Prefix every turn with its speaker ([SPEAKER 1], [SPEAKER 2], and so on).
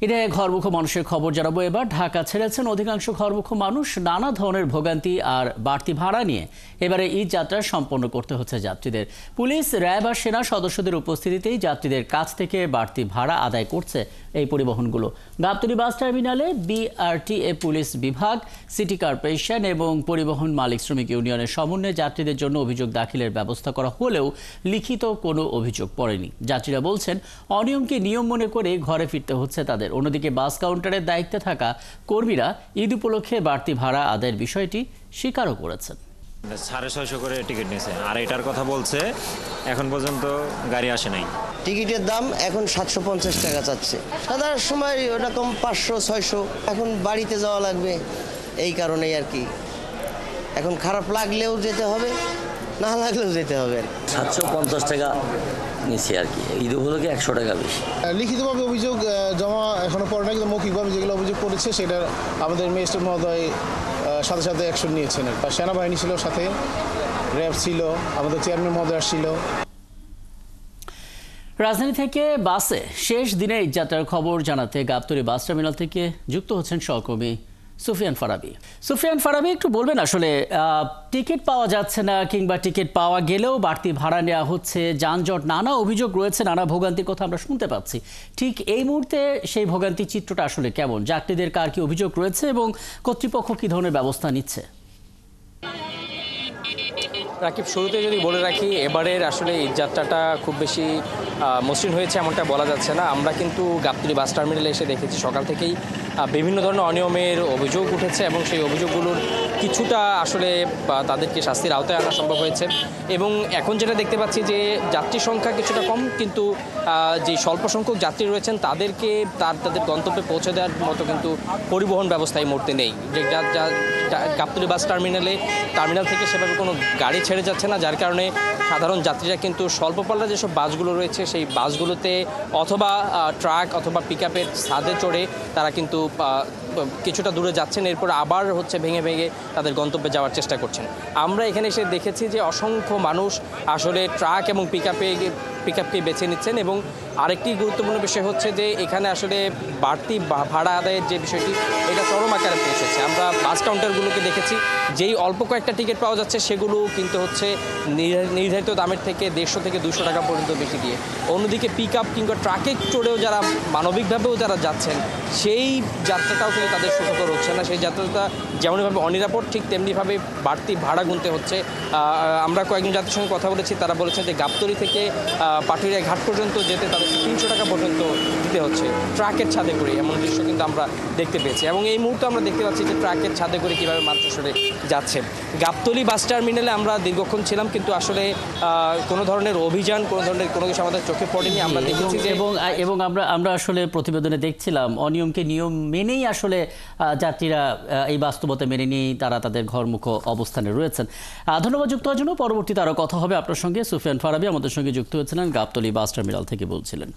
[SPEAKER 1] ঈদে ঘরমুখো মানুষের খবর জানাবো। এবার ঢাকা ছেড়েছেন অধিকাংশ ঘরমুখো মানুষ। নানা ধরনের ভোগান্তি আর বাড়তি ভাড়া নিয়ে এবারে ঈদ যাত্রা সম্পন্ন করতে হচ্ছে যাত্রীদের। পুলিশ, র্যাব আর সেনা সদস্যদের উপস্থিতিতেই যাত্রীদের কাছ থেকে বাড়তি ভাড়া আদায় করছে এই পরিবহনগুলো। গাবতলী বাস টার্মিনালে বিআরটিএ পুলিশ বিভাগ, সিটি কর্পোরেশন এবং পরিবহন মালিক শ্রমিক ইউনিয়নের সমন্বয়ে যাত্রীদের জন্য অভিযোগ দাখিলের ব্যবস্থা করা হলেও লিখিত কোনো অভিযোগ পড়েনি। যাত্রীরা বলছেন অনিয়মকে নিয়ম মনে করে ঘরে ফিরতে হচ্ছে তাদের। অন্যদিকে বাস কাউন্টারের দায়িত্বে থাকা কর্মীরা ঈদ উপলক্ষে বাড়তি ভাড়া আদায়ের বিষয়টি স্বীকারও করেছেন।
[SPEAKER 2] 650 করে টিকিট নিয়েছে, আর এটার কথা বলছে এখন পর্যন্ত গাড়ি আসে নাই।
[SPEAKER 3] টিকিটের দাম এখন 750 টাকা চাচ্ছে। সাধারণ সময় ওরকম 500-600, এখন বাড়িতে যাওয়া লাগবে, এই কারণেই আর কি। এখন খারাপ লাগলেও যেতে হবে, না লাগলেও যেতে হবে আর কি।
[SPEAKER 4] 750 টাকা নিচ্ছে আর কি, ঈদ উপলক্ষে 100 টাকা বেশি।
[SPEAKER 5] লিখিতভাবে অভিযোগ জমা এখনো পড়ে না, কিন্তু মৌখিকভাবে যেগুলো অভিযোগ করেছে সেটা আমাদের ম্যাজিস্ট্রেট মহোদয় সাথে সাথে অ্যাকশন নিয়েছেন। সেনাবাহিনী ছিল, সাথে র্যাব ছিল, আমাদের চেয়ারম্যান মহোদয় আসছিল।
[SPEAKER 1] রাজধানী থেকে বাসে শেষ দিনে ঈদ যাত্রার খবর জানাতে গাবতলী বাস টার্মিনাল থেকে যুক্ত হচ্ছেন সহকর্মী সুফিয়ান ফারাবী। একটু বলবেন আসলে টিকিট পাওয়া যাচ্ছে না, কিংবা টিকিট পাওয়া গেলেও বাড়তি ভাড়া নেওয়া হচ্ছে, যানজট, নানা অভিযোগ রয়েছে, নানা ভোগান্তির কথা আমরা শুনতে পাচ্ছি। ঠিক এই মুহূর্তে সেই ভোগান্তির চিত্রটা আসলে কেমন? যাত্রীদের কার কি অভিযোগ রয়েছে এবং কর্তৃপক্ষ কি ধরনের ব্যবস্থা নিচ্ছে?
[SPEAKER 6] রাকিব, শুরুতে যদি বলে রাখি, এবারের আসলে ঈদ যাত্রাটা খুব বেশি মসৃণ হয়েছে এমনটা বলা যাচ্ছে না। আমরা কিন্তু গাবতলী বাস টার্মিনালে এসে দেখেছি সকাল থেকেই বিভিন্ন ধরনের অনিয়মের অভিযোগ উঠেছে এবং সেই অভিযোগগুলোর কিছুটা আসলে তাদেরকে শাস্তির আওতায় আনা সম্ভব হয়েছে। এবং এখন যেটা দেখতে পাচ্ছি যে যাত্রী সংখ্যা কিছুটা কম, কিন্তু যে স্বল্প সংখ্যক যাত্রী রয়েছেন তাদেরকে তাদের গন্তব্যে পৌঁছে দেওয়ার মতো কিন্তু পরিবহন ব্যবস্থা এই মুহূর্তে নেই। যে গাবতলী বাস টার্মিনাল থেকে সেভাবে কোনো গাড়ি ছেড়ে যাচ্ছে না, যার কারণে সাধারণ যাত্রীরা কিন্তু স্বল্প পাল্লার যেসব বাসগুলো রয়েছে সেই বাসগুলোতে অথবা ট্রাক অথবা পিকআপের ছাদে চড়ে তারা কিন্তু কিছুটা দূরে যাচ্ছেন, এরপর আবার ভেঙে ভেঙে তাদের গন্তব্যে যাওয়ার চেষ্টা করছেন। আমরা এখানে এসে দেখেছি যে অসংখ্য মানুষ আসলে ট্রাক এবং পিকআপকে বেছে নিচ্ছেন। এবং আরেকটি গুরুত্বপূর্ণ বিষয় হচ্ছে যে এখানে আসলে বাড়তি ভাড়া আদায়ের যে বিষয়টি, এটা চরম আকারে পৌঁছেছে। আমরা বাস কাউন্টারগুলোকে দেখেছি, যেই অল্প কয়েকটা টিকিট পাওয়া যাচ্ছে সেগুলো কিন্তু নির্ধারিত দামের থেকে 150 থেকে 200 টাকা পর্যন্ত বেশি দিয়ে। অন্যদিকে পিকআপ কিংবা ট্রাকে চড়েও যারা মানবিকভাবেও যারা যাচ্ছেন, সেই যাত্রাটাও কিন্তু তাদের সুখকর হচ্ছে না। সেই যাত্রাটা যেমনভাবে অনিরাপদ, ঠিক তেমনিভাবে বাড়তি ভাড়া গুনতে হচ্ছে। আমরা কয়েকজন যাত্রীর সঙ্গে কথা বলেছি, তারা বলেছেন যে গাবতলী থেকে পাটুরিয়া ঘাট পর্যন্ত যেতে তাদের 300 টাকা পর্যন্ত দিতে হচ্ছে ট্রাকের ছাদে করে। এমন দৃশ্য কিন্তু আমরা দেখতে পেয়েছি। এবং এই মুহূর্তে আমরা দেখতে পাচ্ছি যে ট্রাকের ছাদে করে কীভাবে মানুষ আসলে যাচ্ছে। গাবতলী বাস টার্মিনালে আমরা দীর্ঘক্ষণ ছিলাম, কিন্তু আসলে কোনো ধরনের অভিযান, কোনো কিছু আমাদের চোখে পড়েনি। আমরা দেখেছি যে
[SPEAKER 1] এবং আমরা আসলে প্রতিবেদনে দেখছিলাম অনিয়মকে নিয়ম মেনেই আসলে যাত্রীরা এই বাস্তবতা মেনে নিয়েই তারা তাদের ঘরমুখো অবস্থানে রয়েছেন। ধন্যবাদ যুক্ত হওয়ার জন্য। পরবর্তীতে আরও কথা হবে আপনার সঙ্গে। সুফিয়ান ফারাবী আমাদের সঙ্গে যুক্ত হয়েছিলেন, গাবতলী বাস টার্মিনাল থেকে বলছিলেন।